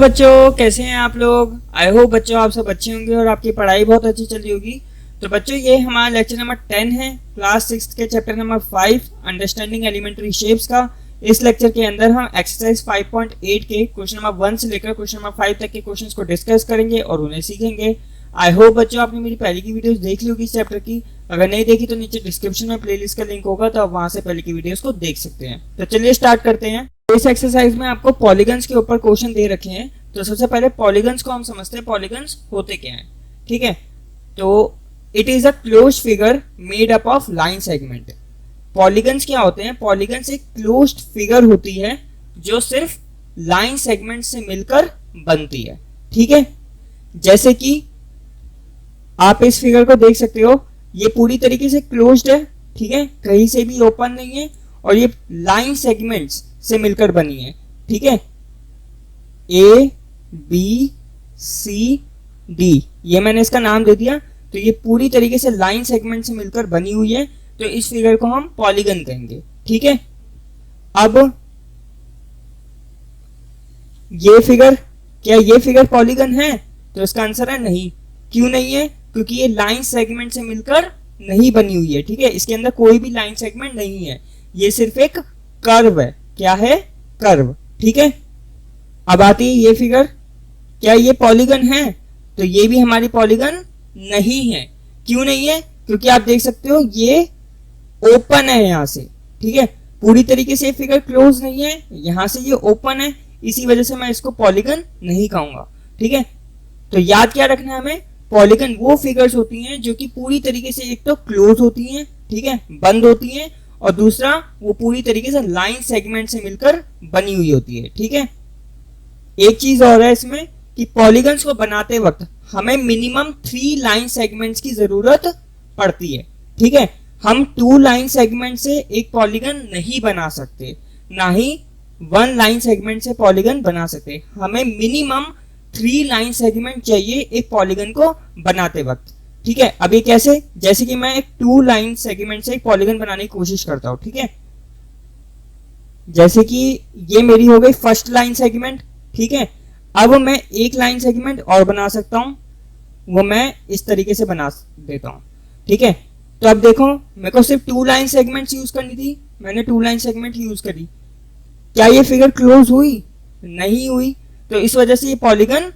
बच्चों कैसे हैं आप लोग। आई होप बच्चों आप सब अच्छे होंगे और आपकी पढ़ाई बहुत अच्छी चल रही होगी। तो बच्चों ये हमारा लेक्चर नंबर 10 है, क्लास 6 के chapter number 5 understanding elementary shapes का। इस लेक्चर के अंदर हम एक्सरसाइज 5.8 के क्वेश्चन नंबर 1 से लेकर क्वेश्चन नंबर 5 तक के क्वेश्चंस को डिस्कस करेंगे और उन्हें सीखेंगे। आई होप बच्चों आपने मेरी पहले की वीडियोस देख ली होगी इस चैप्टर की। अगर नहीं देखी तो नीचे डिस्क्रिप्शन में प्लेलिस्ट का लिंक होगा, तो आप वहां से पहले की वीडियोस को देख सकते हैं। तो चलिए स्टार्ट करते हैं। इस एक्सरसाइज में आपको पॉलीगन्स के ऊपर क्वेश्चन दे रखे हैं। तो सबसे पहले पॉलीगन्स को हम समझते हैं, पॉलीगन्स होते क्या हैं। ठीक है, तो it is a closed figure made up of line segment. Polygons क्या होते हैं? पॉलीगन्स एक क्लोज्ड फिगर होती है जो सिर्फ लाइन सेगमेंट से मिलकर बनती है। ठीक है, जैसे कि आप इस फिगर को देख सकते हो, ये पूरी तरीके से क्लोज्ड है। ठीक है, कहीं से भी ओपन नहीं है और ये लाइन सेगमेंट्स से मिलकर बनी है। ठीक है, ए बी सी डी, ये मैंने इसका नाम दे दिया। तो ये पूरी तरीके से लाइन सेगमेंट से मिलकर बनी हुई है, तो इस फिगर को हम पॉलीगन कहेंगे। ठीक है, अब ये फिगर, क्या ये फिगर पॉलीगन है? तो इसका आंसर है नहीं। क्यों नहीं है? क्योंकि ये लाइन सेगमेंट से मिलकर नहीं बनी हुई है। ठीक है, इसके अंदर कोई भी लाइन सेगमेंट नहीं है, ये सिर्फ एक कर्व है। क्या है? कर्व। ठीक है, अब आती है ये फिगर, क्या ये पॉलीगन है? तो ये भी हमारी पॉलीगन नहीं है। क्यों नहीं है? क्योंकि आप देख सकते हो ये ओपन है यहां से। ठीक है, पूरी तरीके से ये फिगर क्लोज नहीं है, यहां से ये ओपन है, इसी वजह से मैं इसको पॉलीगन नहीं कहूंगा। ठीक है, तो याद क्या रखना है हमें, पॉलीगन वो फिगर्स होती हैं जो कि पूरी तरीके से एक तो क्लोज होती हैं, ठीक है, बंद होती हैं, और दूसरा वो पूरी तरीके से लाइन सेगमेंट से मिलकर बनी हुई होती है। ठीक है, एक चीज और है इसमें कि पॉलीगन्स को बनाते वक्त हमें मिनिमम 3 लाइन सेगमेंट्स की जरूरत पड़ती है। ठीक है, हम 2 लाइन सेगमेंट से एक पॉलीगन नहीं बना सकते, ना ही 1 लाइन सेगमेंट से पॉलीगन बना सकते। हमें मिनिमम 3 लाइन सेगमेंट चाहिए एक पॉलीगन को बनाते वक्त। ठीक है, अब ये कैसे? जैसे कि मैं एक 2 लाइन सेगमेंट से एक पॉलीगन बनाने की कोशिश करता हूं। ठीक है, जैसे कि ये मेरी हो गई फर्स्ट लाइन सेगमेंट। ठीक है, अब मैं एक लाइन सेगमेंट और बना सकता हूं, वो मैं इस तरीके से बना देता हूं। ठीक है, तो अब देखो मेरे को सिर्फ 2 लाइन सेगमेंट्स यूज करनी थी, मैंने 2 लाइन सेगमेंट यूज करी। क्या ये फिगर क्लोज हुई? नहीं हुई, तो इस वजह से ये पॉलीगन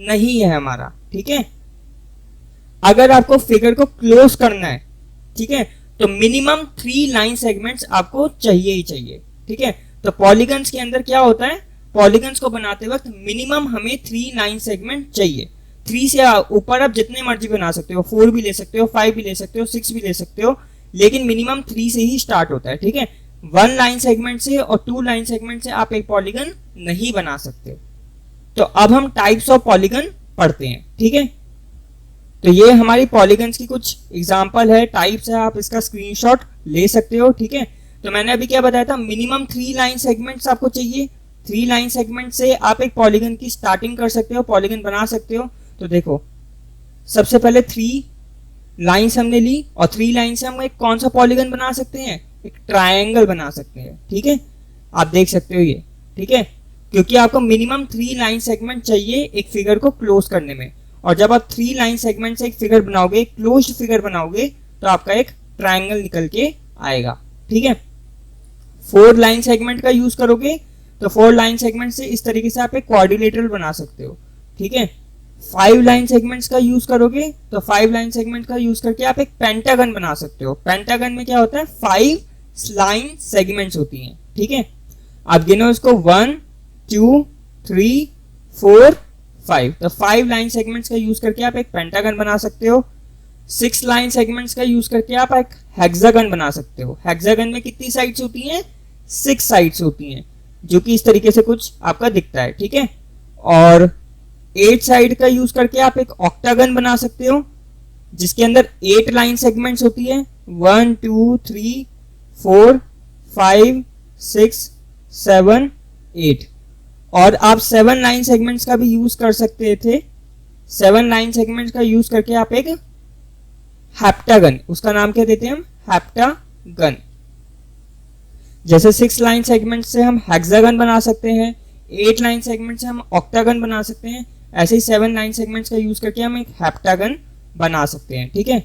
नहीं है हमारा। ठीक है, अगर आपको फिगर को क्लोज करना है, ठीक है, तो मिनिमम 3 लाइन सेगमेंट्स आपको चाहिए ही चाहिए। ठीक है, तो पॉलीगन्स के अंदर क्या होता है, पॉलीगन्स को बनाते वक्त मिनिमम हमें 3 लाइन सेगमेंट चाहिए। 3 से ऊपर आप जितने मर्जी बना सकते हो, 4 भी ले सकते हो, 5 भी ले सकते हो, 6 भी ले सकते हो, लेकिन मिनिमम 3 से ही स्टार्ट होता है। ठीक है, 1 लाइन सेगमेंट से और 2 लाइन सेगमेंट से आप एक पॉलीगन नहीं बना सकते। तो अब हम टाइप्स ऑफ पॉलीगन पढ़ते हैं। ठीक है, तो ये हमारी पॉलीगन्स की कुछ एग्जांपल है, टाइप्स है, आप इसका स्क्रीनशॉट ले सकते हो। ठीक है, तो मैंने अभी क्या बताया था, मिनिमम 3 लाइन सेगमेंट्स आपको चाहिए। 3 लाइन सेगमेंट से आप एक पॉलीगन की स्टार्टिंग कर सकते हो, पॉलीगन बना सकते हो। तो देखो सबसे पहले 3 लाइंस हमने ली, और 3 लाइन से हम एक कौन सा पॉलीगन बना सकते हैं? एक ट्रायंगल बना सकते हैं। ठीक है, आप देख सकते हो ये। ठीक है, क्योंकि आपको मिनिमम 3 लाइन सेगमेंट चाहिए एक फिगर को क्लोज करने में, और जब आप 3 लाइन सेगमेंट से एक फिगर बनाओगे, क्लोज्ड फिगर बनाओगे, तो आपका एक ट्रायंगल निकल के आएगा। ठीक है, 4 लाइन सेगमेंट का यूज करोगे तो 4 लाइन सेगमेंट से इस तरीके से आप एक क्वाड्रिलेटरल बना सकते हो। ठीक है, 5 लाइन सेगमेंट्स का यूज करोगे तो 5 लाइन सेगमेंट का यूज करके आप एक पेंटागन बना सकते हो। पेंटागन में क्या होता है, 5 लाइन सेगमेंट्स होती हैं। ठीक है, आप गिनो इसको 1 2 3 4 5, तो 5 लाइन सेगमेंट्स का यूज करके आप एक पेंटागन बना सकते हो। 6 लाइन सेगमेंट्स का यूज करके आप एक हेक्सागन बना सकते हो। हेक्सागन में कितनी साइड्स होती हैं? 6 साइड्स होती हैं, जो कि इस तरीके से कुछ आपका दिखता है। ठीक है, और 8 साइड का यूज करके आप एक ऑक्टागन बना सकते हो, जिसके अंदर 8 लाइन सेगमेंट्स होती है, 1 2 3 4 5 6 7 8, और आप 7 लाइन सेगमेंट्स का भी यूज कर सकते थे। 7 लाइन सेगमेंट्स का यूज करके आप एक हेप्टागन, उसका नाम क्या देते हैं हम? हेप्टागन। जैसे 6 लाइन सेगमेंट से हम हेक्सागन बना सकते हैं, 8 लाइन सेगमेंट से हम ऑक्टागन बना सकते हैं, ऐसे ही 7 लाइन सेगमेंट्स का यूज करके हम एक हेप्टागन बना सकते हैं। ठीक है,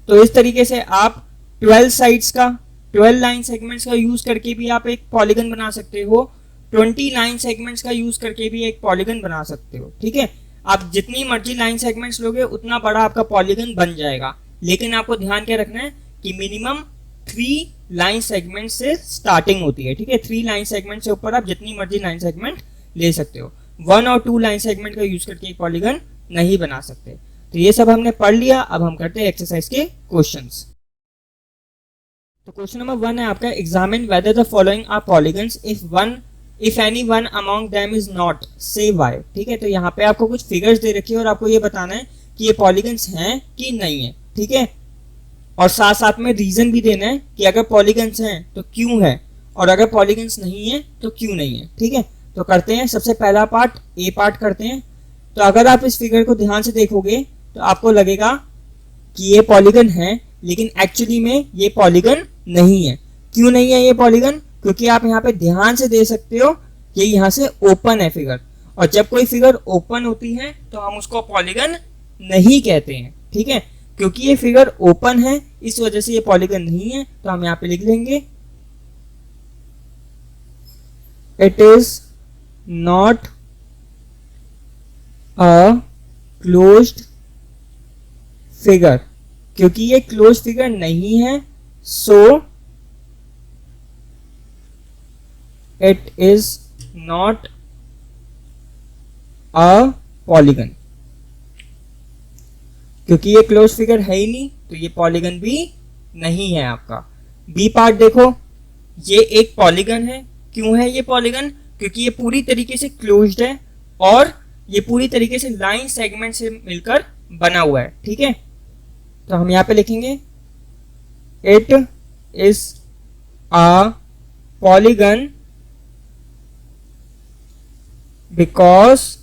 तो इस तरीके से आप 12 साइड्स का 12 लाइन सेगमेंट्स का यूज करके भी आप एक पॉलीगन बना सकते हो, 20 लाइन सेगमेंट्स का यूज करके भी एक पॉलीगन बना सकते हो। ठीक है, आप जितनी मर्जी लाइन सेगमेंट्स लोगे उतना बड़ा आपका पॉलीगन बन जाएगा, लेकिन आपको ध्यान क्या रखना है कि मिनिमम 3 लाइन सेगमेंट से स्टार्टिंग होती है। ठीक है, 3 लाइन सेगमेंट से ऊपर आप जितनी मर्जी लाइन सेगमेंट ले सकते हो, 1 और 2 लाइन सेगमेंट का यूज करके एक पॉलीगन नहीं बना सकते। तो ये सब हमने पढ़ लिया, अब हम करते हैं एक्सरसाइज के क्वेश्चंस। तो क्वेश्चन नंबर 1 है आपका, examine whether the following are polygons if any one among them is not, say why. ठीक है, तो यहाँ पे आपको कुछ फिगर्स दे रखी है और आपको ये बताना है कि ये पॉलीगन्स हैं कि नहीं है। ठीक है, और साथ साथ में रीजन भी देना है कि अगर पॉलीगन्स हैं तो क्यों है, और अगर पॉलीगन्स नहीं है तो क्यों नहीं है। ठीक है, तो करते हैं। सबसे पहला पार्ट ए पार्ट करते हैं। तो अगर आप इस फिगर को ध्यान से देखोगे तो आपको लगेगा कि ये पॉलीगन है, लेकिन एक्चुअली में ये पॉलीगन नहीं है। क्यों नहीं है ये पॉलीगन? क्योंकि आप यहाँ पे ध्यान से देख सकते हो कि यहाँ से ओपन है फिगर, और जब कोई फिगर ओपन होती है तो हम उसको पॉलीगन नहीं कहते हैं। ठीक है, क्योंकि ये फिगर ओपन है इस वजह से ये पॉलीगन नहीं है। तो हम यहाँ पे लिख लेंगे it is not a closed figure. क्योंकि ये क्लोज फिगर नहीं है, so it is not a polygon. क्योंकि ये क्लोज फिगर है ही नहीं तो ये पॉलीगन भी नहीं है आपका। बी पार्ट देखो, ये एक पॉलीगन है। क्यों है ये पॉलीगन? क्योंकि ये पूरी तरीके से क्लोज्ड है और ये पूरी तरीके से लाइन सेगमेंट से मिलकर बना हुआ है। ठीक है, तो हम यहां पे लिखेंगे it is a polygon because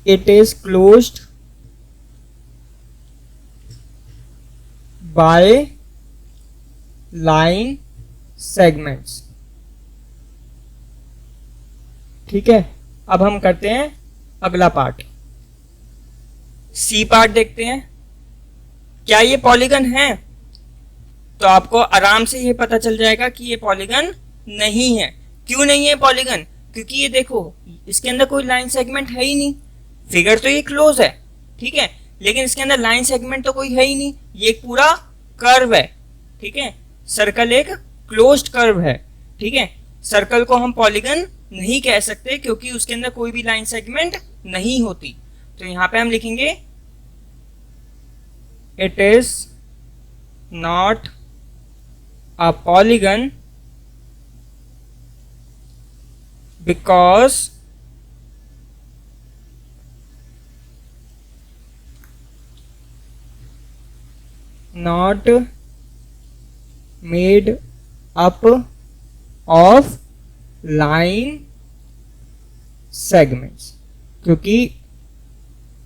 it is closed by line segments। ठीक है, अब हम करते हैं अगला पार्ट, सी पार्ट देखते हैं। क्या ये पॉलीगन है? तो आपको आराम से ये पता चल जाएगा कि ये पॉलीगन नहीं है। क्यों नहीं है पॉलीगन? क्योंकि ये देखो, इसके अंदर कोई लाइन सेगमेंट है ही नहीं। फिगर तो ये क्लोज है, ठीक है, लेकिन इसके अंदर लाइन सेगमेंट तो कोई है ही नहीं। ये एक पूरा कर्व है। ठीक है, सर्कल एक क्लोज्ड कर्व है। ठीक है, सर्कल को हम पॉलीगन नहीं कह सकते क्योंकि उसके अंदर कोई भी लाइन सेगमेंट नहीं होती। तो यहां पे हम लिखेंगे it is not a polygon because not made up of line segments। क्योंकि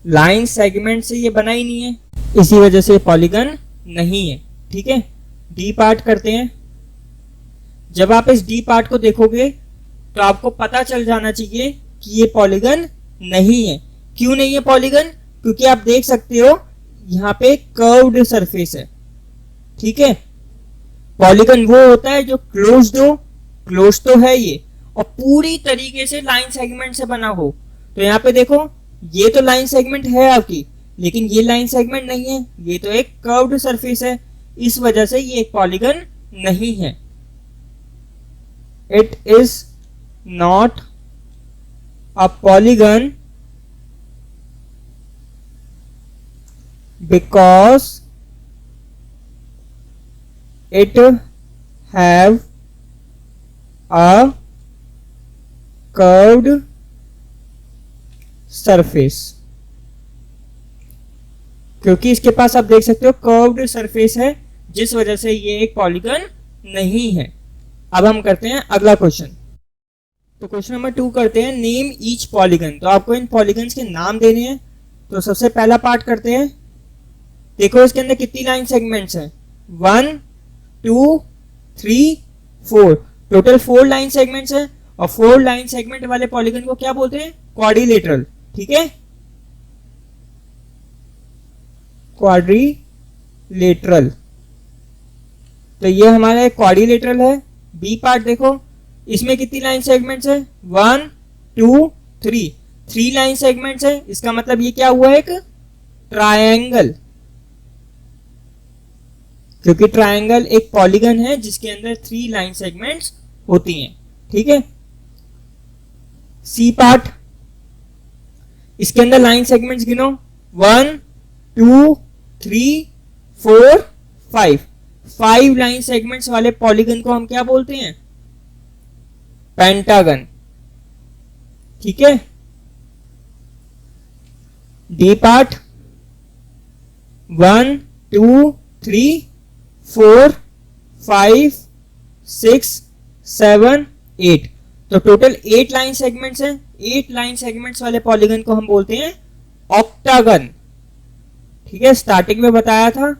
लाइन सेगमेंट से ये बना ही नहीं है, इसी वजह से पॉलीगन नहीं है। ठीक है, डी पार्ट करते हैं। जब आप इस डी पार्ट को देखोगे तो आपको पता चल जाना चाहिए कि ये पॉलीगन नहीं है। क्यों नहीं है पॉलीगन? क्योंकि आप देख सकते हो यहाँ पे कर्व्ड सरफेस है। ठीक है, पॉलीगन वो होता है जो क्लोज्ड हो, क्लोज तो है ये, और पूरी तरीके से लाइन सेगमेंट से बना हो। तो यहाँ पे देखो, ये तो लाइन सेगमेंट है आपकी, लेकिन ये लाइन सेगमेंट नहीं है, ये तो एक कर्व्ड सरफेस है। इस वजह से ये एक पॉलीगन नहीं है। It is not a polygon because it have a curved surface। क्योंकि इसके पास आप देख सकते हो कर्व्ड सरफेस है, जिस वजह से ये एक पॉलीगन नहीं है। अब हम करते हैं अगला क्वेश्चन। तो क्वेश्चन नंबर 2 करते हैं, नेम ईच पॉलीगन। तो आपको इन पॉलीगन्स के नाम देने हैं। तो सबसे पहला पार्ट करते हैं। देखो इसके अंदर कितनी लाइन सेगमेंट्स हैं, 1 2 3 4, टोटल 4 लाइन सेगमेंट्स है और 4 लाइन सेगमेंट वाले पॉलीगन को क्या बोलते हैं? क्वाड्रिलेटरल। ठीक है, क्वाड्रिलेटरल। तो ये हमारा एक क्वाड्रिलेटरल है। बी पार्ट देखो, इसमें कितनी लाइन सेगमेंट्स है? 1 2 3, 3 लाइन सेगमेंट्स है। इसका मतलब ये क्या हुआ? एक ट्रायंगल, क्योंकि ट्रायंगल एक पॉलीगन है जिसके अंदर 3 लाइन सेगमेंट्स होती हैं। ठीक है, सी पार्ट, इसके अंदर लाइन सेगमेंट्स गिनो, 1 2 3 4 5, 5 लाइन सेगमेंट्स वाले पॉलीगन को हम क्या बोलते हैं? पेंटागन। ठीक है, डी पार्ट, 1 2 3 4 5 6 7 8, तो टोटल 8 लाइन सेगमेंट्स हैं। 8 लाइन सेगमेंट्स वाले पॉलीगन को हम बोलते हैं ऑक्टागन। ठीक है, स्टार्टिंग में बताया था,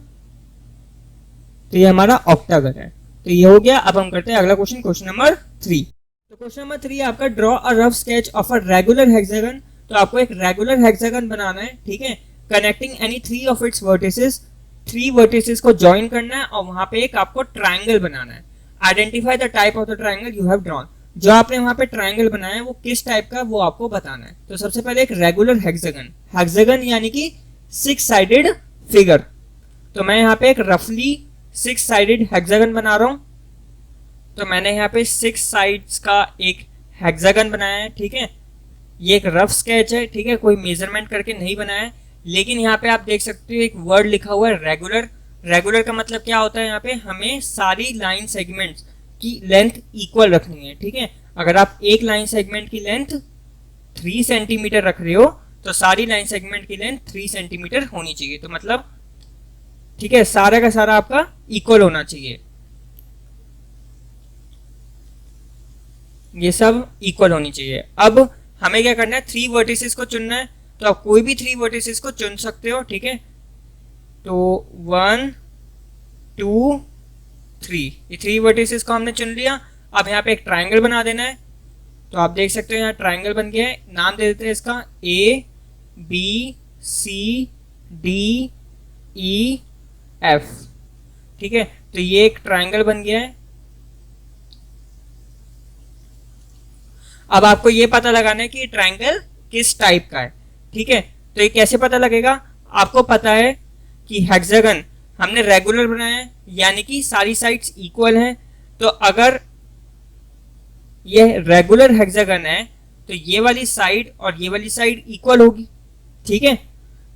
तो ये हमारा ऑक्टागन है। तो ये हो गया। अब हम करते हैं अगला क्वेश्चन, क्वेश्चन नंबर 3। तो क्वेश्चन नंबर 3 आपका draw a rough sketch of a regular hexagon. तो आपको एक रेगुलर हेक्सागन बनाना है। ठीक है, connecting any 3 of its vertices, 3 vertices को ज्वाइन करना है और वहां पे एक आपको ट्रायंगल बनाना है। Identify the type of the triangle you have drawn. जो आपने वहां पे ट्रायंगल बनाया है वो किस टाइप का, वो आपको बताना है। तो सबसे पहले एक रेगुलर हेक्सागन, हेक्सागन यानी कि 6 साइडेड फिगर। तो मैं यहाँ पे एक रफली 6 साइडेड हेक्सागन बना रहा हूं। तो मैंने यहाँ पे 6 साइड्स का एक हेक्सागन बनाया है। ठीक है, ये एक रफ स्केच है। ठीक है, कोई मेजरमेंट करके नहीं बनाया है, लेकिन यहाँ पे आप देख सकते हो एक वर्ड लिखा हुआ है रेगुलर। रेगुलर का मतलब क्या होता है? यहाँ पे हमें सारी लाइन सेगमेंट्स की लेंथ इक्वल रखनी है। ठीक है, अगर आप एक लाइन सेगमेंट की लेंथ 3 सेंटीमीटर रख रहे हो तो सारी लाइन सेगमेंट की लेंथ 3 सेंटीमीटर होनी चाहिए। तो मतलब ठीक है, सारा का सारा आपका इक्वल होना चाहिए, ये सब इक्वल होनी चाहिए। अब हमें क्या करना है? 3 वर्टिसेस को चुनना है। तो आप कोई भी 3 वर्टिसेस को चुन सकते हो। ठीक है, तो 1 2 3, ये 3 वर्टिसेस को हमने चुन लिया। अब यहाँ पे एक ट्रायंगल बना देना है। तो आप देख सकते हो यहाँ ट्रायंगल बन गया है। नाम दे देते हैं इसका A B C D E F। ठीक है, तो ये एक ट्रायंगल बन गया है। अब आपको ये पता लगाना है कि ट्रायंगल किस टाइप का है। ठीक है, तो ये कैसे पता लगेगा? आपको पता है कि हेक्सागन हमने रेगुलर बनाया है, यानी कि सारी साइड्स इक्वल हैं। तो अगर ये रेगुलर हेक्सागन है तो ये वाली साइड और ये वाली साइड इक्वल होगी। ठीक है,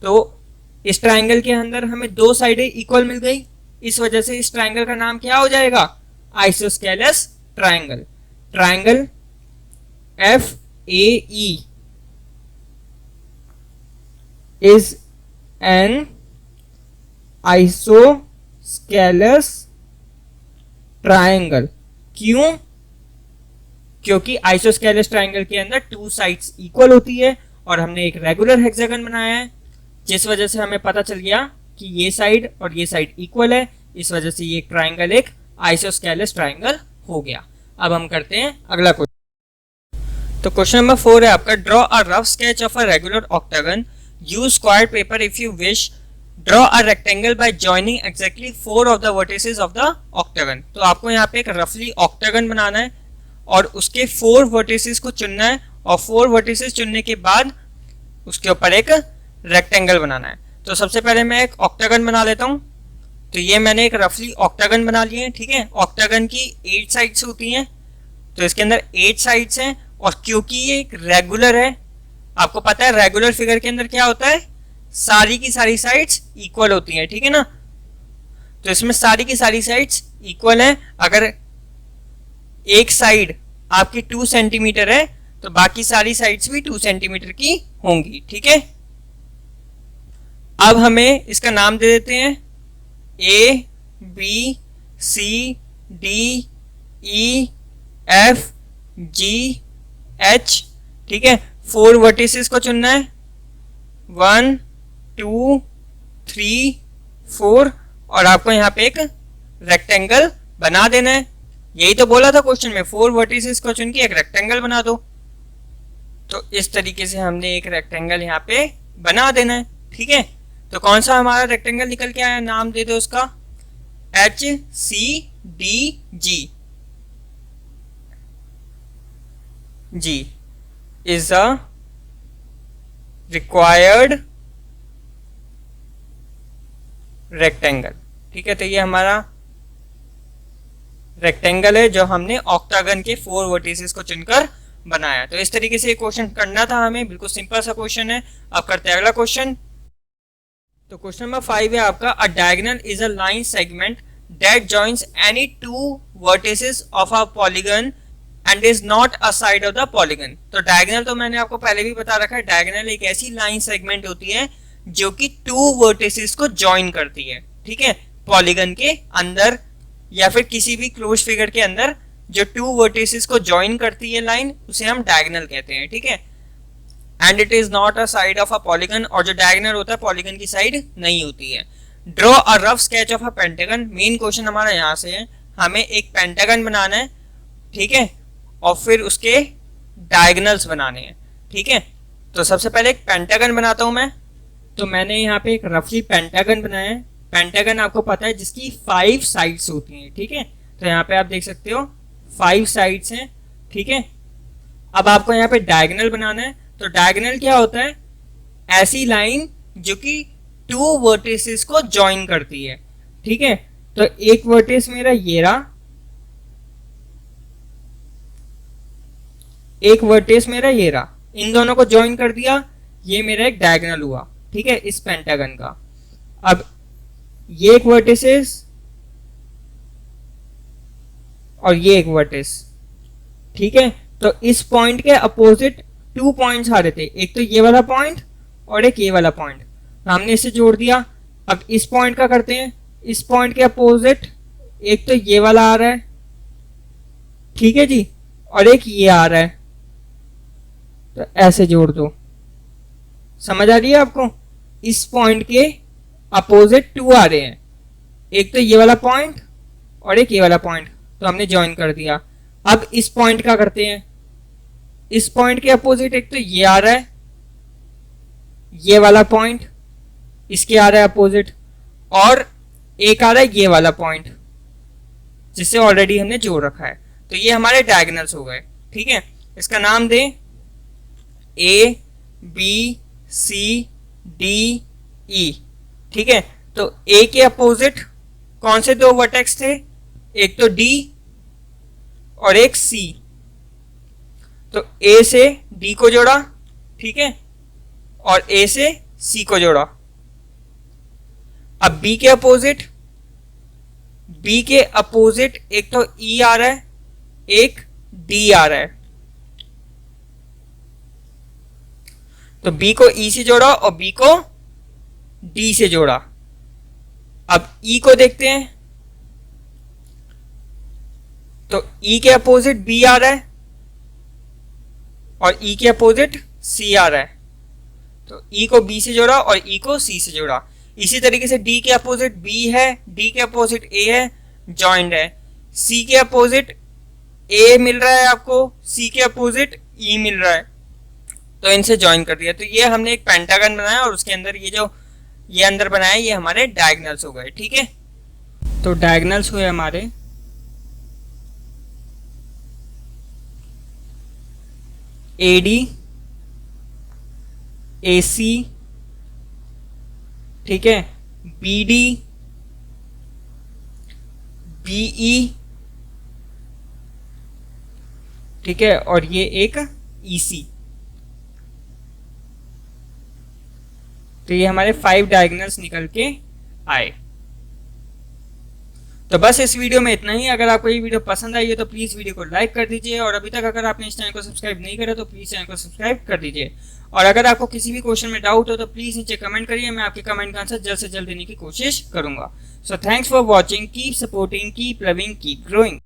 तो इस ट्रायंगल के अंदर हमें 2 साइडें इक्वल मिल गई। इस वजह से इस ट्रायंगल का नाम क्या हो जाएगा? Isosceles triangle. Triangle FAE is an isosceles triangle। क्यों? क्योंकि आइसोस्केलस ट्रायंगल के अंदर 2 साइड्स इक्वल होती है और हमने एक रेगुलर हेक्सागन बनाया है, जिस वजह से हमें पता चल गया कि ये साइड और ये साइड इक्वल है। इस वजह से ये ट्रायंगल एक आइसोस्केलस ट्रायंगल हो गया। अब हम करते हैं अगला क्वेश्चन। तो क्वेश्चन नंबर 4 है आपका, draw a rough sketch of a regular octagon, use square paper if you wish, draw a rectangle bye joining exactly 4 of the vertices of the octagon. तो आपको यहाँ पे एक रफली ऑक्टागन बनाना है और उसके 4 वर्टिसेस को चुनना है और 4 वर्टिसेस चुनने के बाद उसके ऊपर एक रेक्टेंगल बनाना है। तो सबसे पहले मैं एक ऑक्टागन बना लेता हूँ। तो ये मैंने एक रफली ऑक्टागन बना लिए हैं। ठीक है, ऑक्टागन की 8 साइड्स होती हैं, तो इसके अंदर 8 साइड्स हैं। और क्योंकि ये एक रेगुलर है, आपको पता है रेगुलर फिगर के अंदर क्या होता है? सारी की सारी साइड्स इक्वल होती हैं। ठीक है ना, तो इसमें सारी की सारी साइड्स इक्वल हैं। अगर एक साइड आपकी 2 सेंटीमीटर है तो बाकी सारी साइड्स भी 2 सेंटीमीटर की होंगी। ठीक है, अब हमें इसका नाम दे देते हैं A B C D E F G H। ठीक है, 4 वर्टिसेस को चुनना है, 1 2 3 4, और आपको यहाँ पे एक रेक्टेंगल बना देना है। यही तो बोला था क्वेश्चन में, 4 वर्टिसेस को चुन के एक रेक्टेंगल बना दो। तो इस तरीके से हमने एक रेक्टेंगल यहाँ पे बना देना है। ठीक है, तो कौन सा हमारा रेक्टेंगल निकल के आया, नाम दे दो उसका HCDG। G is a required rectangle। ठीक है, तो ये हमारा रेक्टेंगल है जो हमने ऑक्टागन के 4 वर्टिसेस को चुनकर बनाया। तो इस तरीके से क्वेश्चन करना था हमें, बिल्कुल सिंपल सा क्वेश्चन है। अब करते हैं अगला क्वेश्चन। तो क्वेश्चन नंबर 5 है आपका, अ diagonal is a line segment that joins any 2 vertices of a polygon and is not a side of the polygon. तो डायगोनल तो मैंने आपको पहले भी बता रखा है, डायगोनल एक ऐसी लाइन सेगमेंट होती है जो कि 2 वर्टिसेस को जॉइन करती है। ठीक है, पॉलीगन के अंदर या फिर किसी भी क्लोज फिगर के अंदर जो 2 वर्टिसेस को जॉइन करती है लाइन, उसे हम डायगोनल कहते हैं। ठीक है, and it is not a side of a polygon, और जो डायगोनल होता है पॉलीगन की साइड नहीं होती है। Draw a rough sketch of a pentagon. Main question हमारा यहाँ से है, हमें एक पेंटागन बनाना है। ठीक है, और फिर उसके डायगोनल्स बनाने हैं। ठीक है, तो सबसे पहले एक पेंटागन बनाता हूं मैं। तो मैंने यहाँ पे एक रफली पेंटागन बनाया है। पेंटागन आपको पता है जिसकी 5 साइड्स होती हैं। ठीक है, तो यहाँ पे आप देख सकते हो 5 साइड्स हैं। ठीक है, अब आपको यहाँ पे डायगोनल बनाना है। तो डायगोनल क्या होता है, ऐसी लाइन जो कि 2 वर्टिसेस को जॉइन करती है। ठीक है, तो एक वर्टिस मेरा ये रहा, एक वर्टेस मेरा ये रहा, इन दोनों को ज्वाइन कर दिया, ये मेरा एक डायगोनल हुआ। ठीक है, इस पेंटागन का। अब ये एक वर्टिसेस और ये एक वर्टिस। ठीक है, तो इस पॉइंट के अपोजिट 2 पॉइंट्स आ रहे थे, एक तो ये वाला पॉइंट और एक ये वाला पॉइंट, तो हमने इसे जोड़ दिया। अब इस पॉइंट का करते हैं, इस पॉइंट के अपोजिट एक तो ये वाला आ रहा है, ठीक है जी, और एक ये आ रहा है, तो ऐसे जोड़ दो। समझ आ रही है आपको? इस पॉइंट के अपोजिट 2 आ रहे हैं, एक तो ये वाला पॉइंट और एक ये वाला पॉइंट, तो हमने ज्वाइन कर दिया। अब इस पॉइंट का करते हैं, इस पॉइंट के अपोजिट एक तो ये आ रहा है, ये वाला पॉइंट इसके आ रहा है अपोजिट, और एक आ रहा है ये वाला पॉइंट जिसे ऑलरेडी हमने जोड़ रखा है। तो ये हमारे डायगोनल्स हो गए। ठीक है, इसका नाम दें A B C D E। ठीक है, तो A के अपोजिट कौन से 2 वर्टेक्स थे, एक तो D और एक C। तो A से D को जोड़ा, ठीक है, और A से C को जोड़ा। अब B के अपोजिट, B के अपोजिट एक तो E आ रहा है, एक D आ रहा है, तो B को E से जोड़ा और B को D से जोड़ा। अब E को देखते हैं, तो E के अपोजिट B आ रहा है और E के अपोजिट C आ रहा है, तो E को B से जोड़ा और E को C से जोड़ा। इसी तरीके से D के अपोजिट B है, D के अपोजिट A है, जॉइंड है। C के अपोजिट A मिल रहा है आपको, C के अपोजिट E मिल रहा है, तो इनसे ज्वाइन कर दिया। तो ये हमने एक पेंटागन बनाया और उसके अंदर ये जो ये अंदर बनाया ये हमारे डायगोनल्स हो गए। ठीक है, तो डायगोनल्स हुए हमारे AD AC, ठीक है, BD BE, ठीक है, और ये एक EC। तो ये हमारे 5 डायगोनल्स निकल के आए। तो बस इस वीडियो में इतना ही। अगर आपको ये वीडियो पसंद आई है तो प्लीज़ वीडियो को लाइक कर दीजिए, और अभी तक अगर आपने इस चैनल को सब्सक्राइब नहीं करा तो प्लीज़ चैनल को सब्सक्राइब कर दीजिए। और अगर आपको किसी भी क्वेश्चन में डाउट हो तो प्लीज़ नीचे कमेंट करिए, मैं आपके कमेंट का आंसर जल्द से जल्द देने की कोशिश करूंगा। So thanks for watching, keep supporting, keep loving, keep growing.